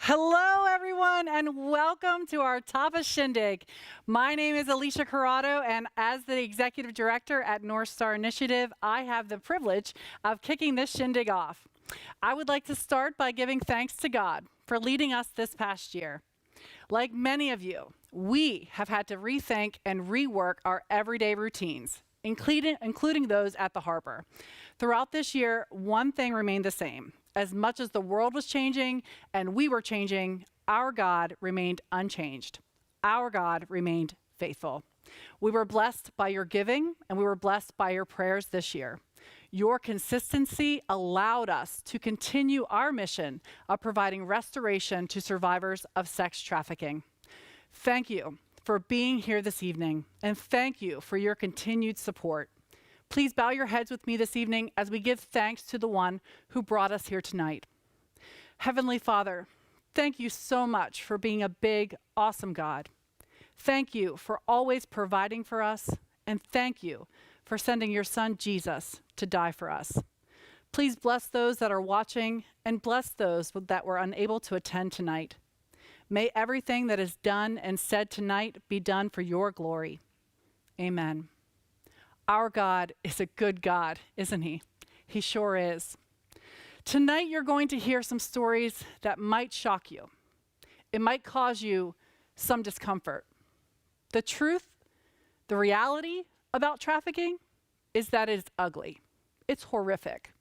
Hello, everyone, and welcome to our Tapas Shindig. My name is Alicia Corrado, and as the Executive Director at North Star Initiative, I have the privilege of kicking this Shindig off. I would like to start by giving thanks to God for leading us this past year. Like many of you, we have had to rethink and rework our everyday routines, including those at the harbor. Throughout this year, one thing remained the same. As much as the world was changing and we were changing, our God remained unchanged. Our God remained faithful. We were blessed by your giving and we were blessed by your prayers this year. Your consistency allowed us to continue our mission of providing restoration to survivors of sex trafficking. Thank you for being here this evening, and thank you for your continued support. Please bow your heads with me this evening as we give thanks to the one who brought us here tonight. Heavenly Father, thank you so much for being a big, awesome God. Thank you for always providing for us, and thank you for sending your son Jesus to die for us. Please bless those that are watching and bless those that were unable to attend tonight. May everything that is done and said tonight be done for your glory. Amen. Our God is a good God, isn't he? He sure is. Tonight you're going to hear some stories that might shock you. It might cause you some discomfort. The truth, the reality about trafficking is that it's ugly. It's horrific,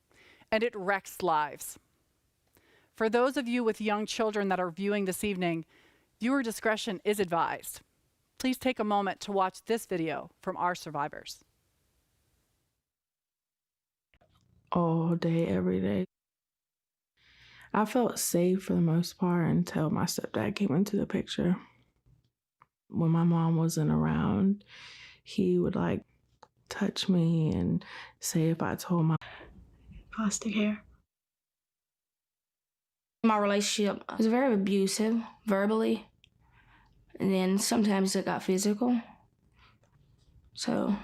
and it wrecks lives. For those of you with young children that are viewing this evening, viewer discretion is advised. Please take a moment to watch this video from our survivors. All day, every day. I felt safe for the most part until my stepdad came into the picture. When my mom wasn't around, he would touch me and say if I told my foster care. My relationship was very abusive, verbally, and then sometimes it got physical. So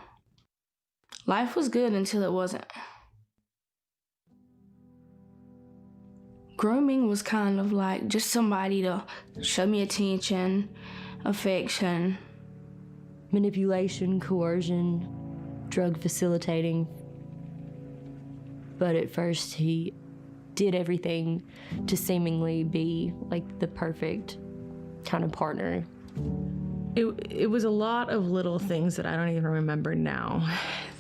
life was good until it wasn't. Grooming was kind of like just somebody to show me attention, affection. Manipulation, coercion, drug facilitating. But at first he did everything to seemingly be like the perfect kind of partner. It was a lot of little things that I don't even remember now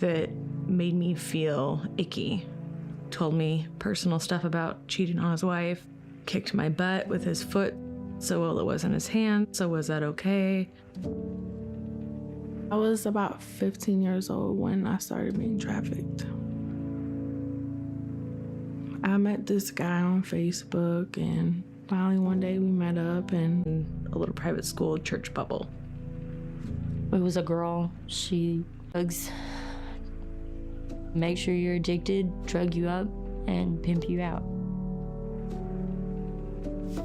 that made me feel icky. Told me personal stuff about cheating on his wife, kicked my butt with his foot, so it wasn't his hand, so was that okay? I was about 15 years old when I started being trafficked. I met this guy on Facebook, and finally one day we met up in a little private school church bubble. It was a girl. She drugs, make sure you're addicted, drug you up, and pimp you out.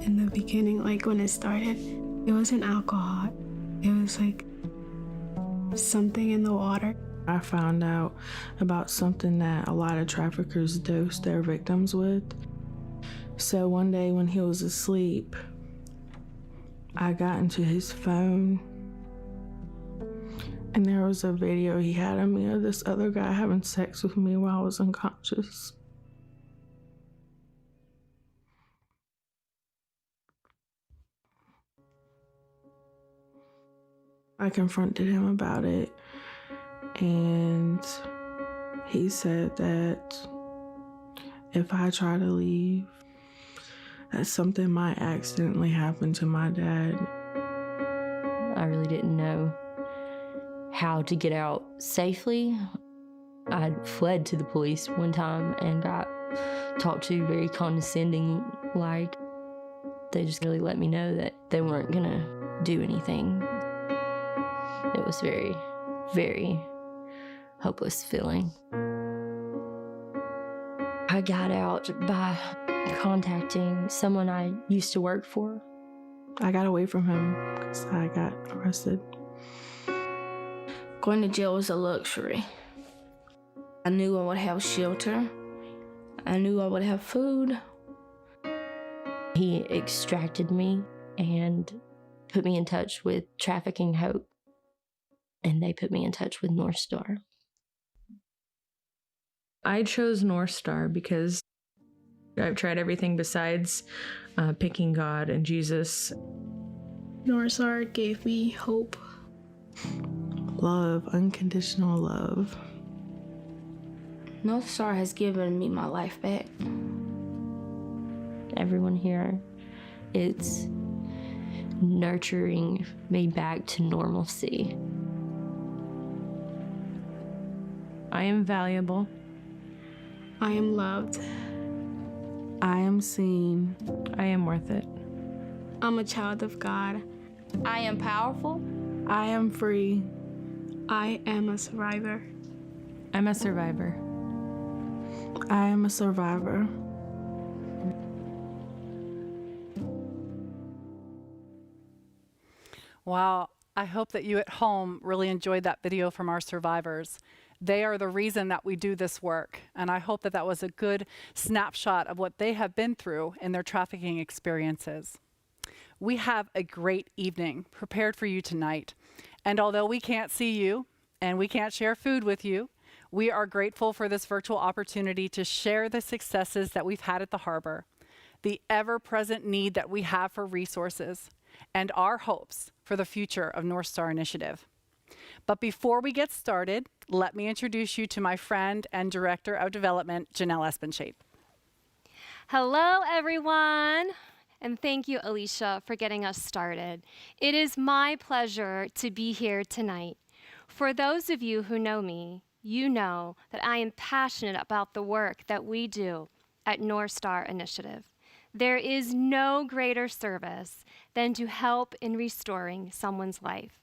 In the beginning, when it started, it wasn't alcohol. It was something in the water. I found out about something that a lot of traffickers dose their victims with. So one day when he was asleep, I got into his phone, and there was a video he had of me of this other guy having sex with me while I was unconscious. I confronted him about it, and he said that if I try to leave, that something might accidentally happen to my dad. I really didn't know how to get out safely. I fled to the police one time and got talked to very condescending, they just really let me know that they weren't gonna do anything. It was very, very hopeless feeling. I got out by contacting someone I used to work for. I got away from him because I got arrested. Going to jail was a luxury. I knew I would have shelter. I knew I would have food. He he extracted me and put me in touch with Trafficking Hope, and they put me in touch with North Star. I chose North Star because I've tried everything besides picking God and Jesus. North Star gave me hope. Love, unconditional love. North Star has given me my life back. Everyone here, it's nurturing me back to normalcy. I am valuable. I am loved. I am seen. I am worth it. I'm a child of God. I am powerful. I am free. I am a survivor. I'm a survivor. I am a survivor. Wow, I hope that you at home really enjoyed that video from our survivors. They are the reason that we do this work, and I hope that that was a good snapshot of what they have been through in their trafficking experiences. We have a great evening prepared for you tonight, and although we can't see you and we can't share food with you, we are grateful for this virtual opportunity to share the successes that we've had at the harbor, the ever-present need that we have for resources, and our hopes for the future of North Star Initiative. But before we get started, let me introduce you to my friend and Director of Development, Janelle Espenshade. Hello, everyone. And thank you, Alicia, for getting us started. It is my pleasure to be here tonight. For those of you who know me, you know that I am passionate about the work that we do at North Star Initiative. There is no greater service than to help in restoring someone's life.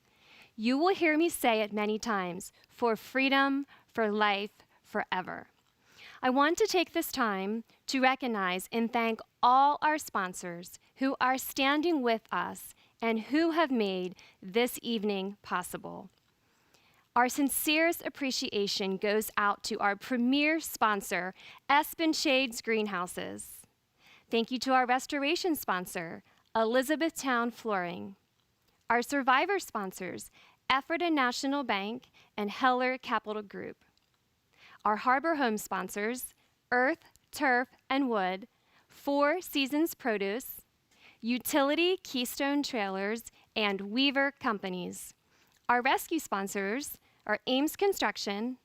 You will hear me say it many times, for freedom, for life, forever. I want to take this time to recognize and thank all our sponsors who are standing with us and who have made this evening possible. Our sincerest appreciation goes out to our premier sponsor, Espenshade's Greenhouses. Thank you to our restoration sponsor, Elizabethtown Flooring. Our survivor sponsors, Ephrata National Bank and Heller Capital Group. Our harbor home sponsors, Earth, Turf, and Wood, Four Seasons Produce, Utility Keystone Trailers, and Weaver Companies. Our rescue sponsors are Ames Construction,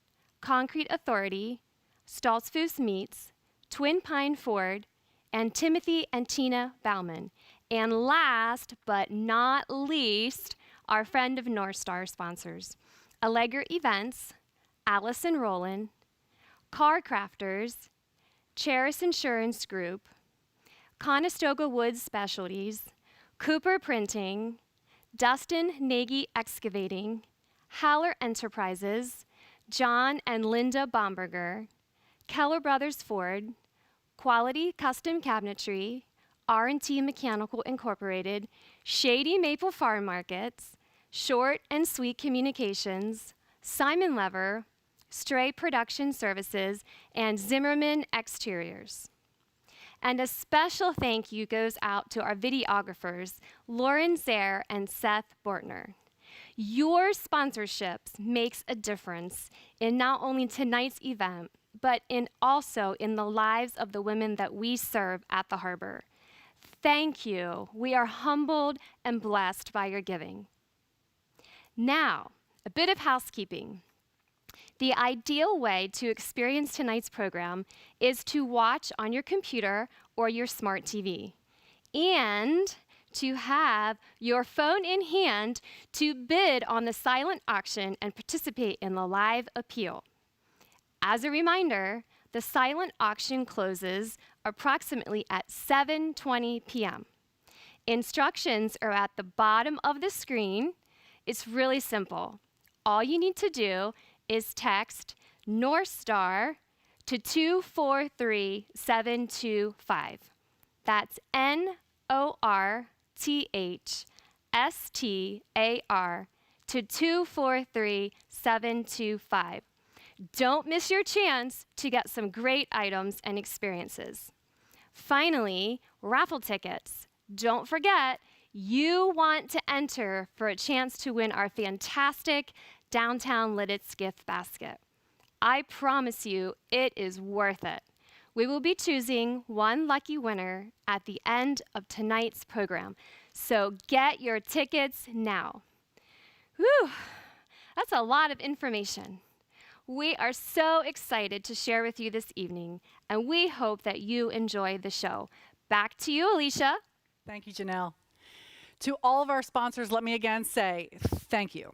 Concrete Authority, Stoltzfus Meats, Twin Pine Ford, and Timothy and Tina Bauman. And last but not least, our friend of North Star sponsors, Allegra Events, Allison Rowland, Car Crafters, Cheris Insurance Group, Conestoga Woods Specialties, Cooper Printing, Dustin Nagy Excavating, Haller Enterprises, John and Linda Bomberger, Keller Brothers Ford, Quality Custom Cabinetry, R&T Mechanical Incorporated, Shady Maple Farm Markets, Short and Sweet Communications, Simon Lever, Stray Production Services, and Zimmerman Exteriors. And a special thank you goes out to our videographers, Lauren Zaire and Seth Bortner. Your sponsorships makes a difference in not only tonight's event, but also in the lives of the women that we serve at the harbor. Thank you. We are humbled and blessed by your giving. Now, a bit of housekeeping. The ideal way to experience tonight's program is to watch on your computer or your smart TV, and to have your phone in hand to bid on the silent auction and participate in the live appeal. As a reminder, the silent auction closes approximately at 7:20 p.m. Instructions are at the bottom of the screen. It's really simple. All you need to do is text North Star to 243725. That's NORTHSTAR to 243725. Don't miss your chance to get some great items and experiences. Finally, raffle tickets. Don't forget, you want to enter for a chance to win our fantastic Downtown Lidditz gift basket. I promise you, it is worth it. We will be choosing one lucky winner at the end of tonight's program, so get your tickets now. Whew, that's a lot of information. We are so excited to share with you this evening, and we hope that you enjoy the show. Back to you, Alicia. Thank you, Janelle. To all of our sponsors, let me again say thank you.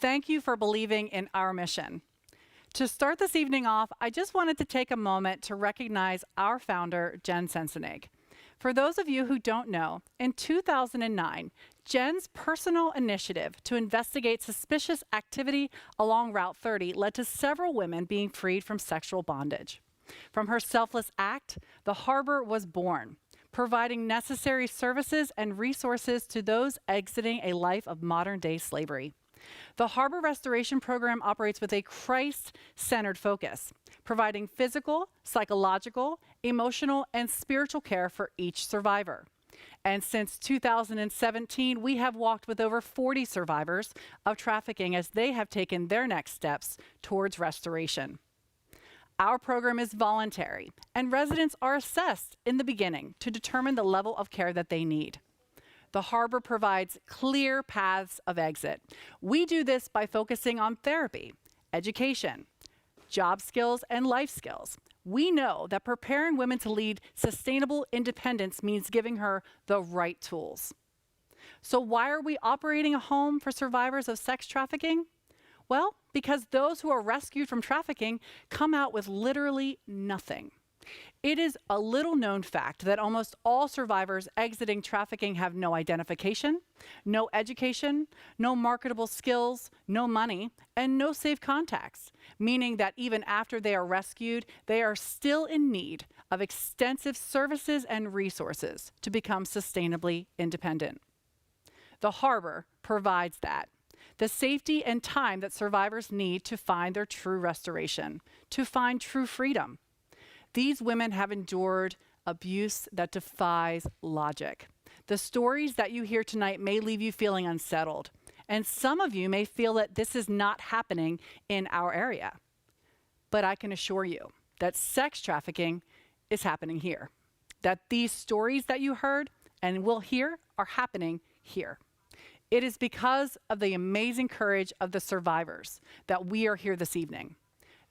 Thank you for believing in our mission. To start this evening off, I just wanted to take a moment to recognize our founder, Jen Sensenig. For those of you who don't know, in 2009, Jen's personal initiative to investigate suspicious activity along Route 30 led to several women being freed from sexual bondage. From her selfless act, the harbor was born, providing necessary services and resources to those exiting a life of modern-day slavery. The Harbor Restoration Program operates with a Christ-centered focus, providing physical, psychological, emotional, and spiritual care for each survivor. And since 2017, we have walked with over 40 survivors of trafficking as they have taken their next steps towards restoration. Our program is voluntary, and residents are assessed in the beginning to determine the level of care that they need. The harbor provides clear paths of exit. We do this by focusing on therapy, education, job skills, and life skills. We know that preparing women to lead sustainable independence means giving her the right tools. So why are we operating a home for survivors of sex trafficking? Well, because those who are rescued from trafficking come out with literally nothing. It is a little known fact that almost all survivors exiting trafficking have no identification, no education, no marketable skills, no money, and no safe contacts, meaning that even after they are rescued, they are still in need of extensive services and resources to become sustainably independent. The harbor provides that. The safety and time that survivors need to find their true restoration, to find true freedom. These women have endured abuse that defies logic. The stories that you hear tonight may leave you feeling unsettled, and some of you may feel that this is not happening in our area. But I can assure you that sex trafficking is happening here, that these stories that you heard and will hear are happening here. It is because of the amazing courage of the survivors that we are here this evening.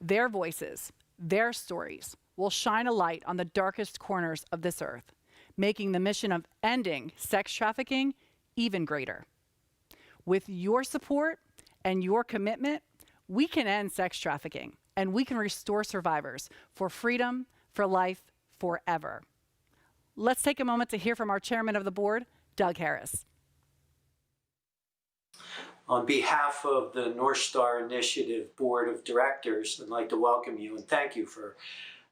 Their voices, their stories, will shine a light on the darkest corners of this earth, making the mission of ending sex trafficking even greater. With your support and your commitment, we can end sex trafficking and we can restore survivors for freedom, for life, forever. Let's take a moment to hear from our chairman of the board, Doug Harris. On behalf of the North Star Initiative Board of Directors, I'd like to welcome you and thank you for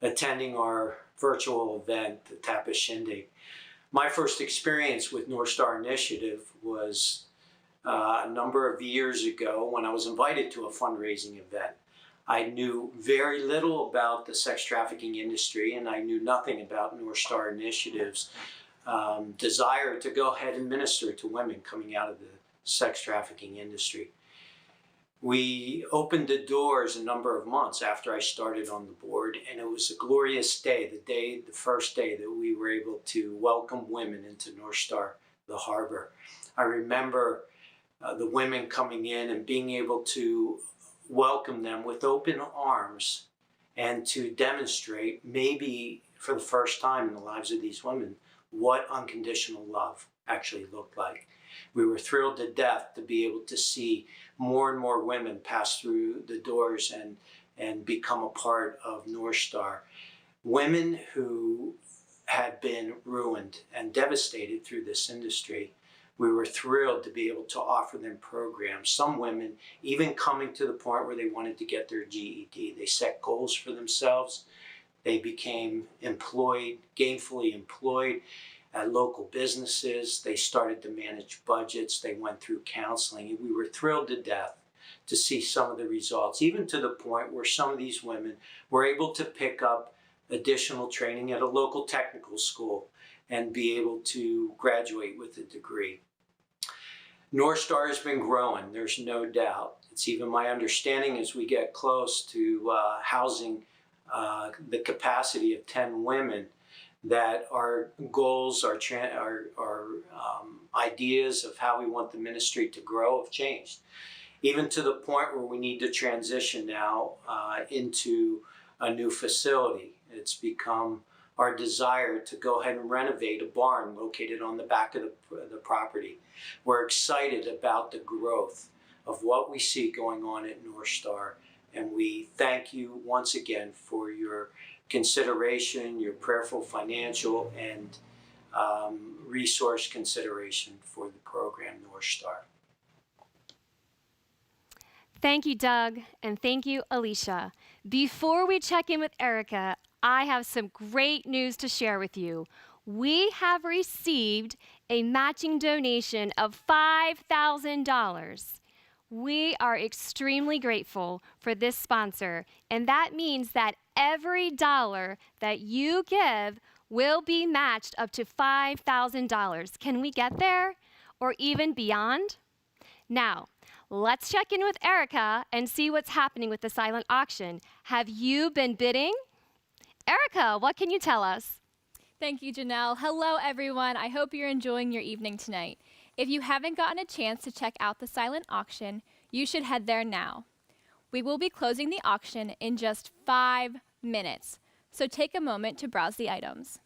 attending our virtual event, the Tapas Shindig. My first experience with North Star Initiative was a number of years ago when I was invited to a fundraising event. I knew very little about the sex trafficking industry and I knew nothing about North Star Initiative's desire to go ahead and minister to women coming out of the sex trafficking industry. We opened the doors a number of months after I started on the board, and it was a glorious day, the first day that we were able to welcome women into North Star, the harbor. I remember the women coming in and being able to welcome them with open arms and to demonstrate, maybe for the first time in the lives of these women, what unconditional love actually looked like. We were thrilled to death to be able to see more and more women pass through the doors and become a part of North Star. Women who had been ruined and devastated through this industry. We were thrilled to be able to offer them programs. Some women even coming to the point where they wanted to get their GED. They set goals for themselves. They became employed, gainfully employed at local businesses. They started to manage budgets. They went through counseling. And we were thrilled to death to see some of the results, even to the point where some of these women were able to pick up additional training at a local technical school and be able to graduate with a degree. North Star has been growing, there's no doubt. It's even my understanding as we get close to housing the capacity of 10 women that our goals, our ideas of how we want the ministry to grow have changed. Even to the point where we need to transition now into a new facility. It's become our desire to go ahead and renovate a barn located on the back of the property. We're excited about the growth of what we see going on at North Star, and we thank you once again for your consideration, your prayerful financial and resource consideration for the program North Star. Thank you, Doug, and thank you, Alicia. Before we check in with Erica, I have some great news to share with you. We have received a matching donation of $5,000. We are extremely grateful for this sponsor, and that means that every dollar that you give will be matched up to $5,000. Can we get there or even beyond? Now, let's check in with Erica and see what's happening with the silent auction. Have you been bidding? Erica, what can you tell us? Thank you, Janelle. Hello, everyone. I hope you're enjoying your evening tonight. If you haven't gotten a chance to check out the silent auction, you should head there now. We will be closing the auction in just 5 minutes, so take a moment to browse the items.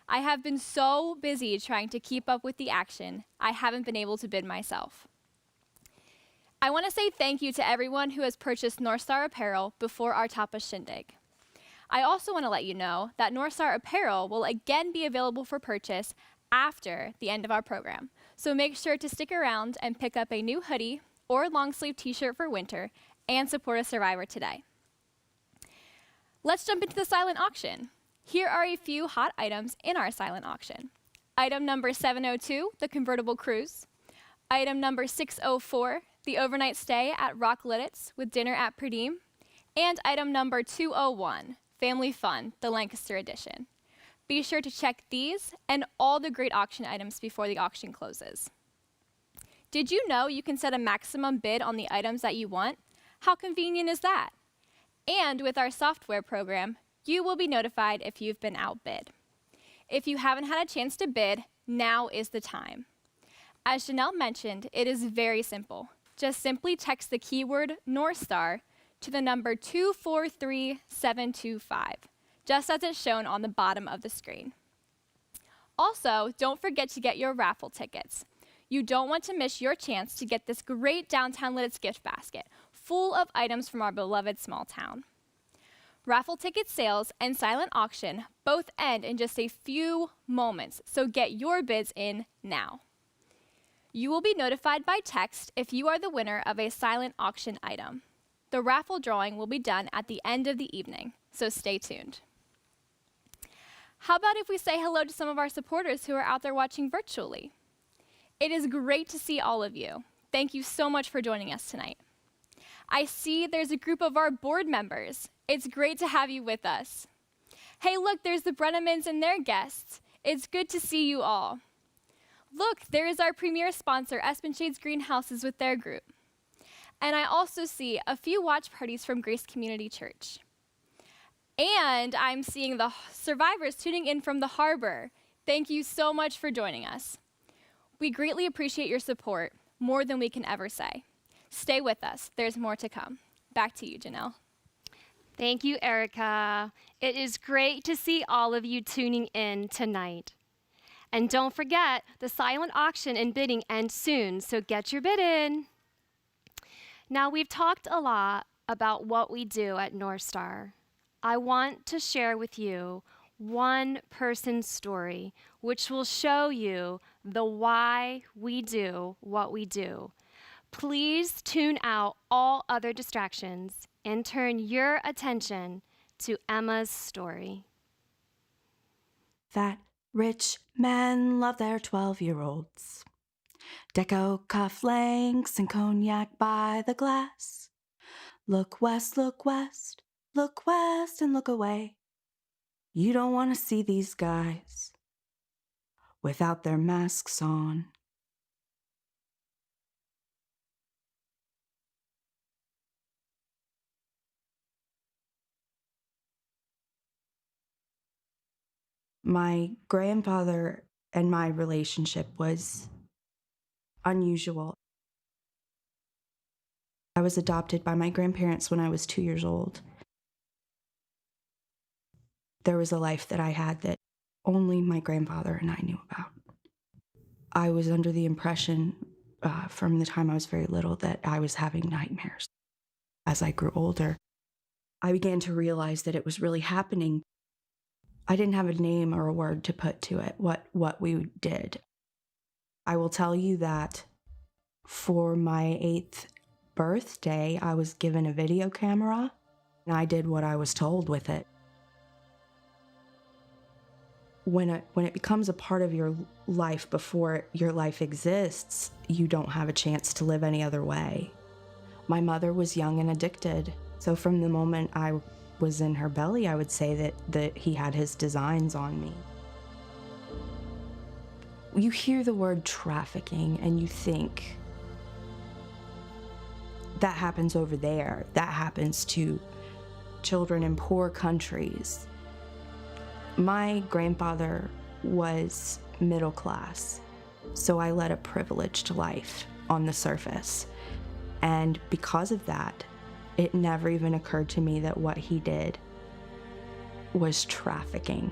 I have been so busy trying to keep up with the action, I haven't been able to bid myself. I want to say thank you to everyone who has purchased North Star apparel before our Tapas Shindig. I also want to let you know that North Star apparel will again be available for purchase after the end of our program. So make sure to stick around and pick up a new hoodie or long sleeve t-shirt for winter and support a survivor today. Let's jump into the silent auction. Here are a few hot items in our silent auction. Item number 702, the convertible cruise. Item number 604, the overnight stay at Rock Lidditz with dinner at Perdim. And item number 201, Family Fun, the Lancaster edition. Be sure to check these and all the great auction items before the auction closes. Did you know you can set a maximum bid on the items that you want? How convenient is that? And with our software program, you will be notified if you've been outbid. If you haven't had a chance to bid, now is the time. As Janelle mentioned, it is very simple. Just simply text the keyword North Star to the number 243725, just as it's shown on the bottom of the screen. Also, don't forget to get your raffle tickets. You don't want to miss your chance to get this great Downtown Lidditz gift basket, full of items from our beloved small town. Raffle ticket sales and silent auction both end in just a few moments, so get your bids in now. You will be notified by text if you are the winner of a silent auction item. The raffle drawing will be done at the end of the evening, so stay tuned. How about if we say hello to some of our supporters who are out there watching virtually? It is great to see all of you. Thank you so much for joining us tonight. I see there's a group of our board members. It's great to have you with us. Hey, look, there's the Brennemans and their guests. It's good to see you all. Look, there is our premier sponsor, Espenshades Greenhouses, with their group. And I also see a few watch parties from Grace Community Church. And I'm seeing the survivors tuning in from the harbor. Thank you so much for joining us. We greatly appreciate your support, more than we can ever say. Stay with us. There's more to come. Back to you, Janelle. Thank you, Erica. It is great to see all of you tuning in tonight. And don't forget, the silent auction and bidding ends soon, so get your bid in. Now, we've talked a lot about what we do at North Star. I want to share with you one person's story, which will show you the why we do what we do. Please tune out all other distractions and turn your attention to Emma's story. That rich men love their 12-year-olds. Deco cufflinks and cognac by the glass. Look west, look west, look west and look away. You don't want to see these guys without their masks on. My grandfather and my relationship was unusual. I was adopted by my grandparents when I was 2 years old. There was a life that I had that only my grandfather and I knew about. I was under the impression from the time I was very little that I was having nightmares. As I grew older, I began to realize that it was really happening. I didn't have a name or a word to put to it, what we did. I will tell you that for my 8th birthday, I was given a video camera, and I did what I was told with it. When it becomes a part of your life before your life exists, you don't have a chance to live any other way. My mother was young and addicted, so from the moment I was in her belly, I would say that he had his designs on me. You hear the word trafficking and you think, that happens over there. That happens to children in poor countries. My grandfather was middle class, so I led a privileged life on the surface. And because of that, it never even occurred to me that what he did was trafficking.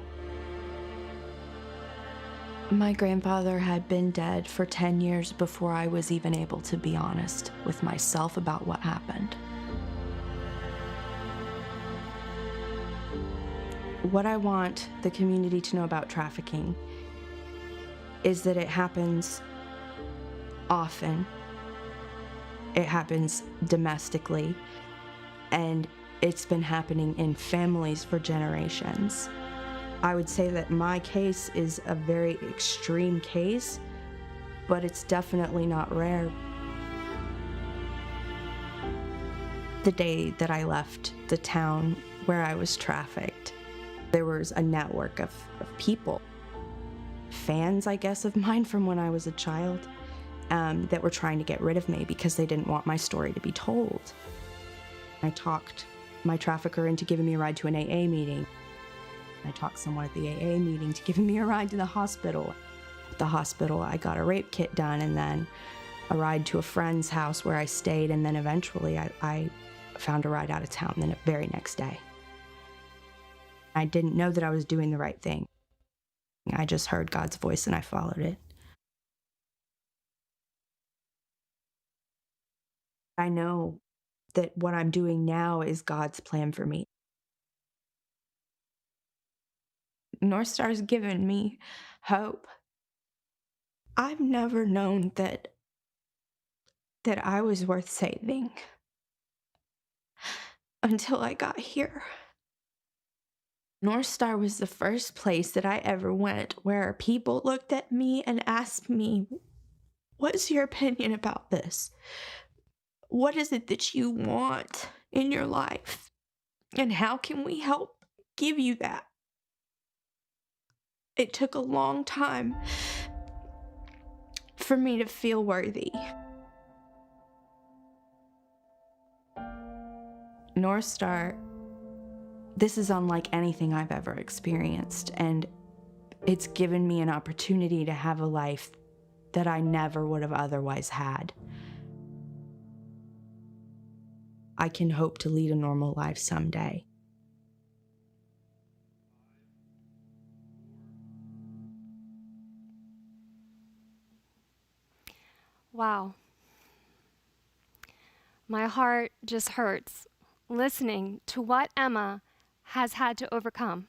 My grandfather had been dead for 10 years before I was even able to be honest with myself about what happened. What I want the community to know about trafficking is that it happens often. It happens domestically, and it's been happening in families for generations. I would say that my case is a very extreme case, but it's definitely not rare. The day that I left the town where I was trafficked, there was a network of people, fans, I guess, of mine from when I was a child, that were trying to get rid of me because they didn't want my story to be told. I talked my trafficker into giving me a ride to an AA meeting. I talked someone at the AA meeting to giving me a ride to the hospital. At the hospital, I got a rape kit done, and then a ride to a friend's house where I stayed, and then eventually I found a ride out of town the very next day. I didn't know that I was doing the right thing. I just heard God's voice and I followed it. I know that what I'm doing now is God's plan for me. North Star's given me hope. I've never known that I was worth saving until I got here. North Star was the first place that I ever went where people looked at me and asked me, "What's your opinion about this? What is it that you want in your life? And how can we help give you that?" It took a long time for me to feel worthy. North Star, this is unlike anything I've ever experienced, and it's given me an opportunity to have a life that I never would have otherwise had. I can hope to lead a normal life someday. Wow. My heart just hurts listening to what Emma has had to overcome.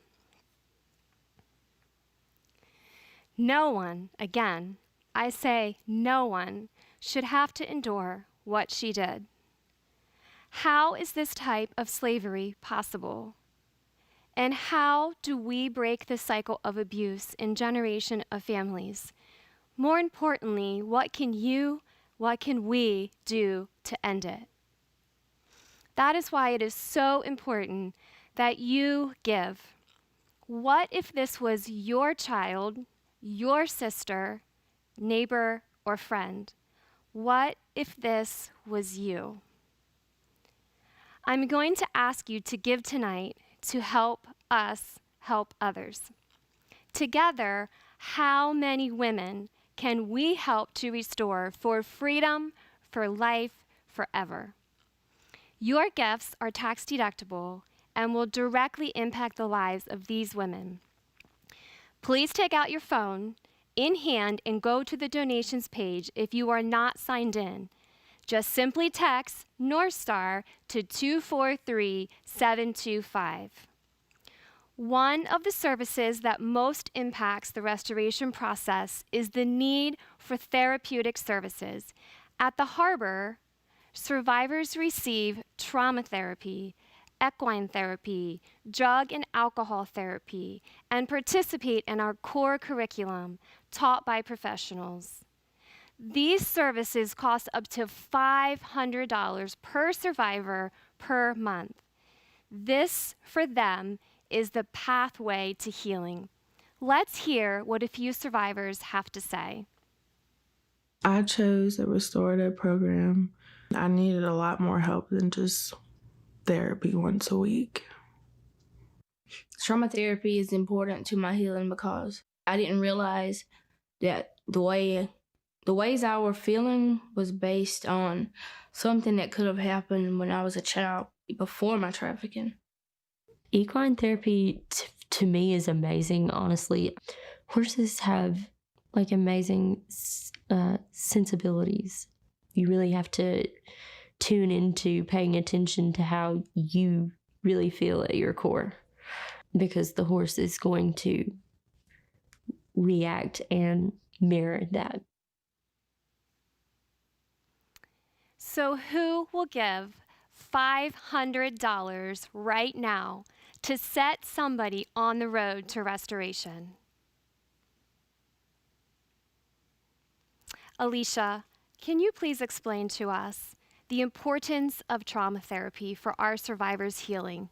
No one, again, I say no one, should have to endure what she did. How is this type of slavery possible? And how do we break the cycle of abuse in generation of families? More importantly, what can we do to end it? That is why it is so important that you give. What if this was your child, your sister, neighbor, or friend? What if this was you? I'm going to ask you to give tonight to help us help others. Together, how many women can we help to restore for freedom, for life, forever? Your gifts are tax deductible and will directly impact the lives of these women. Please take out your phone in hand and go to the donations page if you are not signed in. Just simply text North Star to 243-725. One of the services that most impacts the restoration process is the need for therapeutic services. At the harbor, survivors receive trauma therapy, equine therapy, drug and alcohol therapy, and participate in our core curriculum taught by professionals. These services cost up to $500 per survivor per month. This, for them, is the pathway to healing. Let's hear what a few survivors have to say. I chose a restorative program. I needed a lot more help than just therapy once a week. Trauma therapy is important to my healing because I didn't realize that the ways I were feeling was based on something that could have happened when I was a child before my trafficking. Equine therapy to me is amazing, honestly. Horses have like amazing sensibilities. You really have to tune into paying attention to how you really feel at your core, because the horse is going to react and mirror that. So who will give $500 right now to set somebody on the road to restoration? Alicia, can you please explain to us the importance of trauma therapy for our survivors' healing?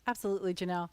Absolutely, Janelle.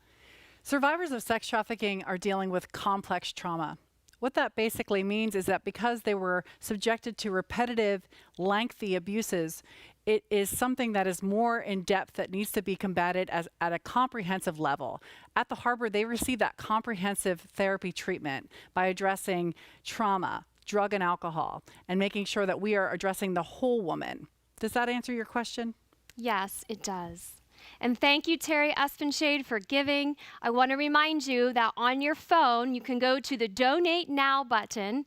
Survivors of sex trafficking are dealing with complex trauma. What that basically means is that because they were subjected to repetitive, lengthy abuses, it is something that is more in depth that needs to be combated at a comprehensive level. At the harbor, they receive that comprehensive therapy treatment by addressing trauma, drug and alcohol, and making sure that we are addressing the whole woman. Does that answer your question? Yes, it does. And thank you, Terry Espenshade, for giving. I want to remind you that on your phone, you can go to the Donate Now button,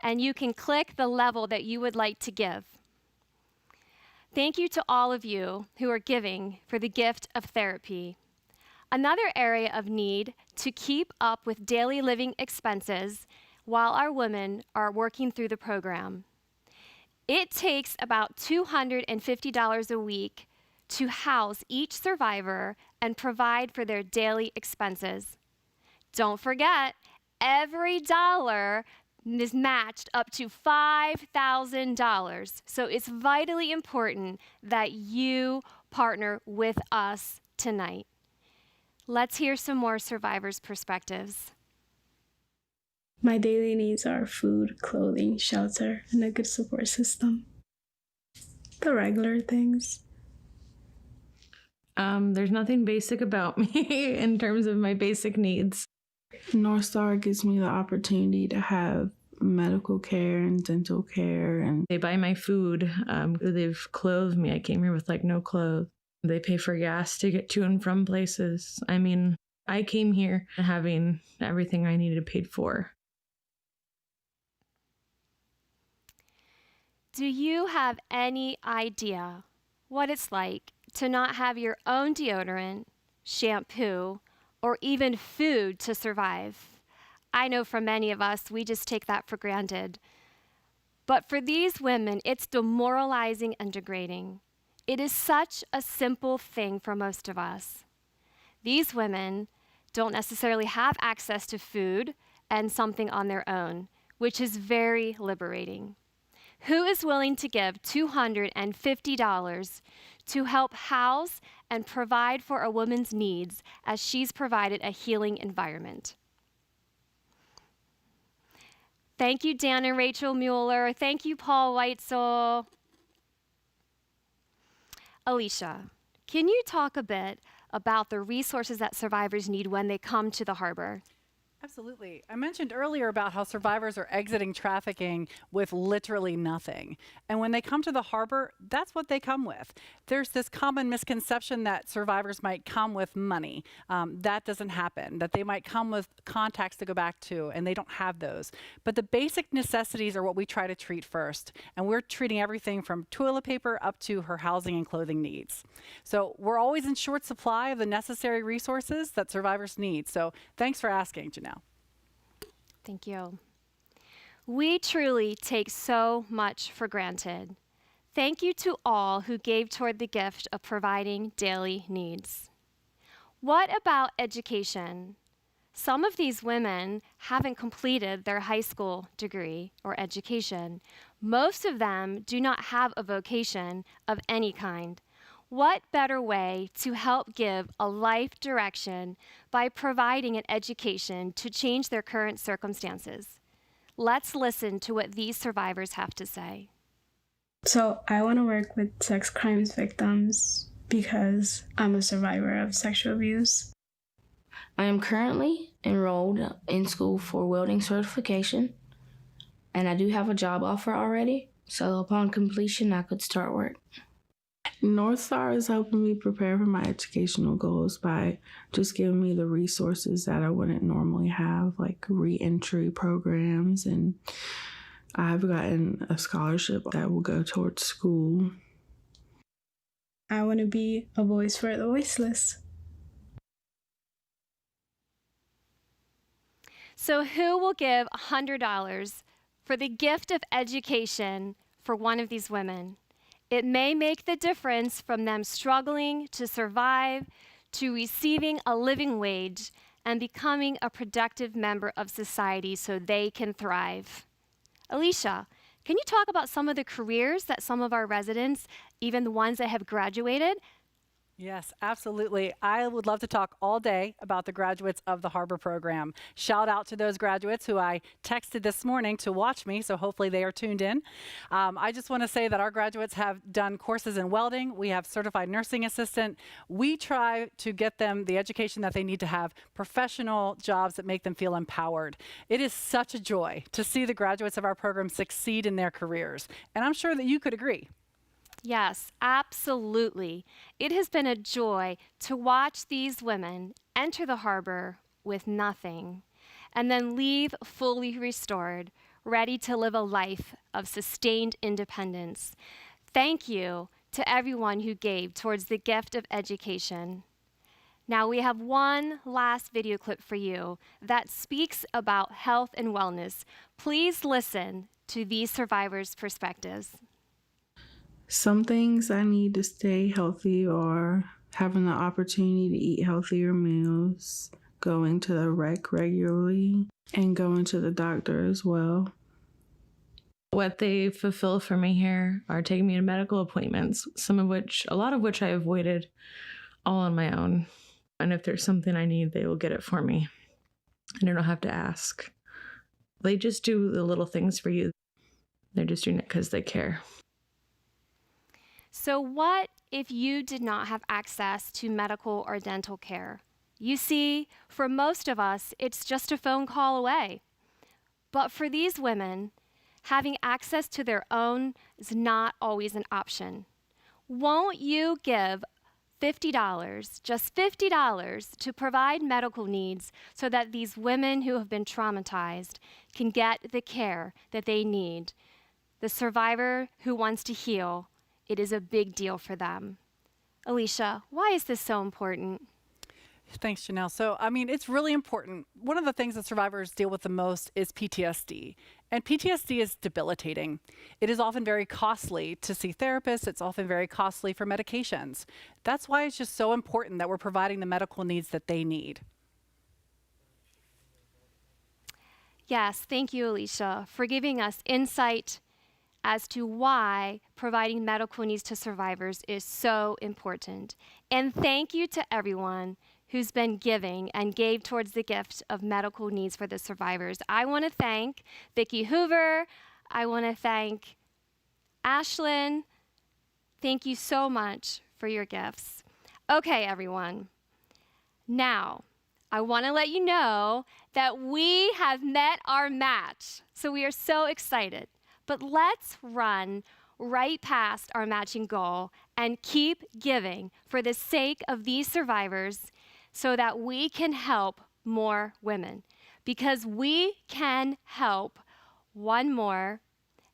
and you can click the level that you would like to give. Thank you to all of you who are giving for the gift of therapy. Another area of need to keep up with daily living expenses while our women are working through the program. It takes about $250 a week to house each survivor and provide for their daily expenses. Don't forget, every dollar is matched up to $5,000. So it's vitally important that you partner with us tonight. Let's hear some more survivors' perspectives. My daily needs are food, clothing, shelter, and a good support system. The regular things. There's nothing basic about me in terms of my basic needs. North Star gives me the opportunity to have medical care and dental care, and they buy my food. They've clothed me. I came here with like no clothes. They pay for gas to get to and from places. I mean, I came here having everything I needed paid for. Do you have any idea what it's like to not have your own deodorant, shampoo, or even food to survive? I know for many of us, we just take that for granted. But for these women, it's demoralizing and degrading. It is such a simple thing for most of us. These women don't necessarily have access to food and something on their own, which is very liberating. Who is willing to give $250 to help house and provide for a woman's needs as she's provided a healing environment. Thank you, Dan and Rachel Mueller. Thank you, Paul Weitzel. Alicia, can you talk a bit about the resources that survivors need when they come to the harbor? Absolutely. I mentioned earlier about how survivors are exiting trafficking with literally nothing. And when they come to the harbor, that's what they come with. There's this common misconception that survivors might come with money. That doesn't happen, that they might come with contacts to go back to, and they don't have those. But the basic necessities are what we try to treat first. And we're treating everything from toilet paper up to her housing and clothing needs. So we're always in short supply of the necessary resources that survivors need. So thanks for asking, Janelle. Thank you. We truly take so much for granted. Thank you to all who gave toward the gift of providing daily needs. What about education? Some of these women haven't completed their high school degree or education. Most of them do not have a vocation of any kind. What better way to help give a life direction by providing an education to change their current circumstances? Let's listen to what these survivors have to say. So I want to work with sex crimes victims because I'm a survivor of sexual abuse. I am currently enrolled in school for welding certification, and I do have a job offer already, so upon completion, I could start work. North Star is helping me prepare for my educational goals by just giving me the resources that I wouldn't normally have, like re-entry programs, and I've gotten a scholarship that will go towards school. I want to be a voice for the voiceless. So who will give $100 for the gift of education for one of these women? It may make the difference from them struggling to survive to receiving a living wage and becoming a productive member of society so they can thrive. Alicia, can you talk about some of the careers that some of our residents, even the ones that have graduated? Yes, absolutely. I would love to talk all day about the graduates of the Harbor program. Shout out to those graduates who I texted this morning to watch me, so hopefully they are tuned in. I just want to say that our graduates have done courses in welding. We have certified nursing assistant. We try to get them the education that they need to have professional jobs that make them feel empowered. It is such a joy to see the graduates of our program succeed in their careers, and I'm sure that you could agree. Yes, absolutely. It has been a joy to watch these women enter the harbor with nothing and then leave fully restored, ready to live a life of sustained independence. Thank you to everyone who gave towards the gift of education. Now we have one last video clip for you that speaks about health and wellness. Please listen to these survivors' perspectives. Some things I need to stay healthy are having the opportunity to eat healthier meals, going to the rec regularly, and going to the doctor as well. What they fulfill for me here are taking me to medical appointments, a lot of which I avoided all on my own. And if there's something I need, they will get it for me. And I don't have to ask. They just do the little things for you. They're just doing it because they care. So what if you did not have access to medical or dental care? You see, for most of us, it's just a phone call away. But for these women, having access to their own is not always an option. Won't you give $50, just $50, to provide medical needs so that these women who have been traumatized can get the care that they need? The survivor who wants to heal, it is a big deal for them. Alicia, why is this so important? Thanks, Janelle. So, it's really important. One of the things that survivors deal with the most is PTSD. And PTSD is debilitating. It is often very costly to see therapists. It's often very costly for medications. That's why it's just so important that we're providing the medical needs that they need. Yes, thank you, Alicia, for giving us insight as to why providing medical needs to survivors is so important. And thank you to everyone who's been giving and gave towards the gift of medical needs for the survivors. I want to thank Vicki Hoover. I want to thank Ashlyn. Thank you so much for your gifts. Okay, everyone. Now, I want to let you know that we have met our match. So we are so excited. But let's run right past our matching goal and keep giving for the sake of these survivors so that we can help more women. Because we can help one more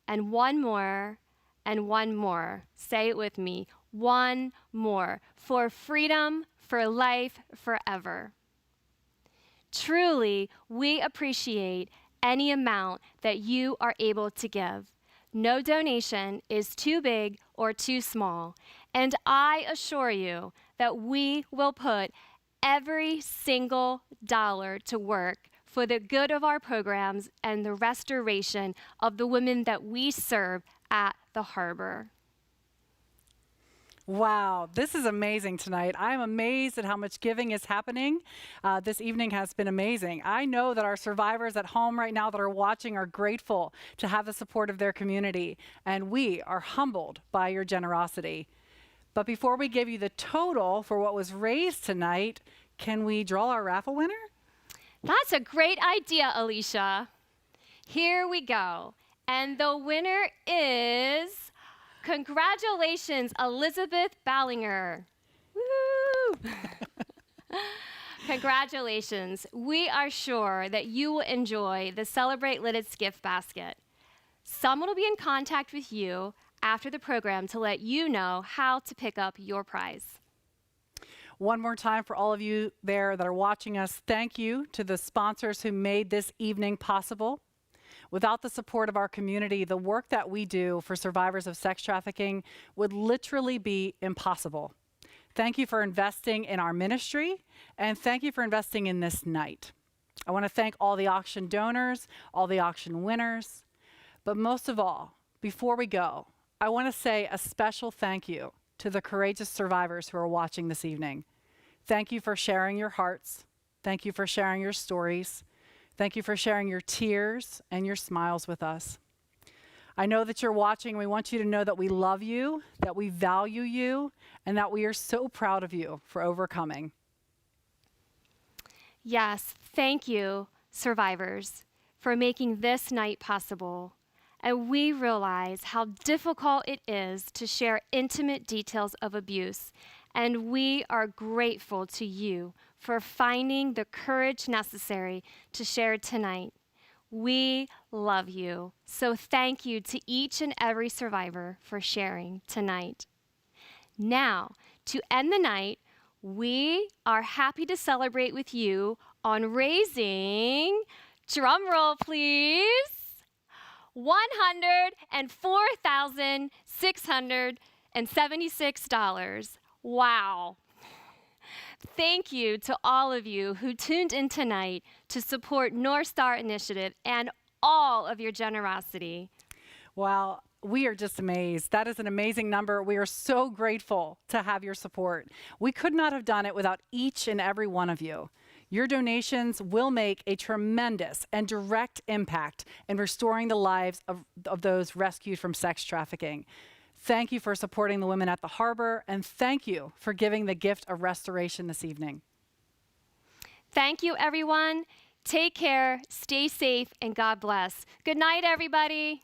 and one more and one more. Say it with me. One more. For freedom, for life, forever. Truly, we appreciate any amount that you are able to give. No donation is too big or too small. And I assure you that we will put every single dollar to work for the good of our programs and the restoration of the women that we serve at the harbor. Wow, this is amazing tonight. I'm amazed at how much giving is happening. This evening has been amazing. I know that our survivors at home right now that are watching are grateful to have the support of their community, and we are humbled by your generosity. But before we give you the total for what was raised tonight, can we draw our raffle winner? That's a great idea, Alicia. Here we go. And the winner is... Congratulations, Elizabeth Ballinger. Woo! Congratulations. We are sure that you will enjoy the Celebrate Lidditz gift basket. Someone will be in contact with you after the program to let you know how to pick up your prize. One more time for all of you there that are watching us, thank you to the sponsors who made this evening possible. Without the support of our community, the work that we do for survivors of sex trafficking would literally be impossible. Thank you for investing in our ministry, and thank you for investing in this night. I want to thank all the auction donors, all the auction winners, but most of all, before we go, I want to say a special thank you to the courageous survivors who are watching this evening. Thank you for sharing your hearts. Thank you for sharing your stories. Thank you for sharing your tears and your smiles with us. I know that you're watching. We want you to know that we love you, that we value you, and that we are so proud of you for overcoming. Yes, thank you, survivors, for making this night possible. And we realize how difficult it is to share intimate details of abuse. And we are grateful to you for finding the courage necessary to share tonight. We love you. So thank you to each and every survivor for sharing tonight. Now, to end the night, we are happy to celebrate with you on raising, drum roll please, $104,676. Wow. Thank you to all of you who tuned in tonight to support North Star Initiative and all of your generosity. Wow, we are just amazed. That is an amazing number. We are so grateful to have your support. We could not have done it without each and every one of you. Your donations will make a tremendous and direct impact in restoring the lives of those rescued from sex trafficking. Thank you for supporting the women at the harbor, and thank you for giving the gift of restoration this evening. Thank you, everyone. Take care, stay safe, and God bless. Good night, everybody.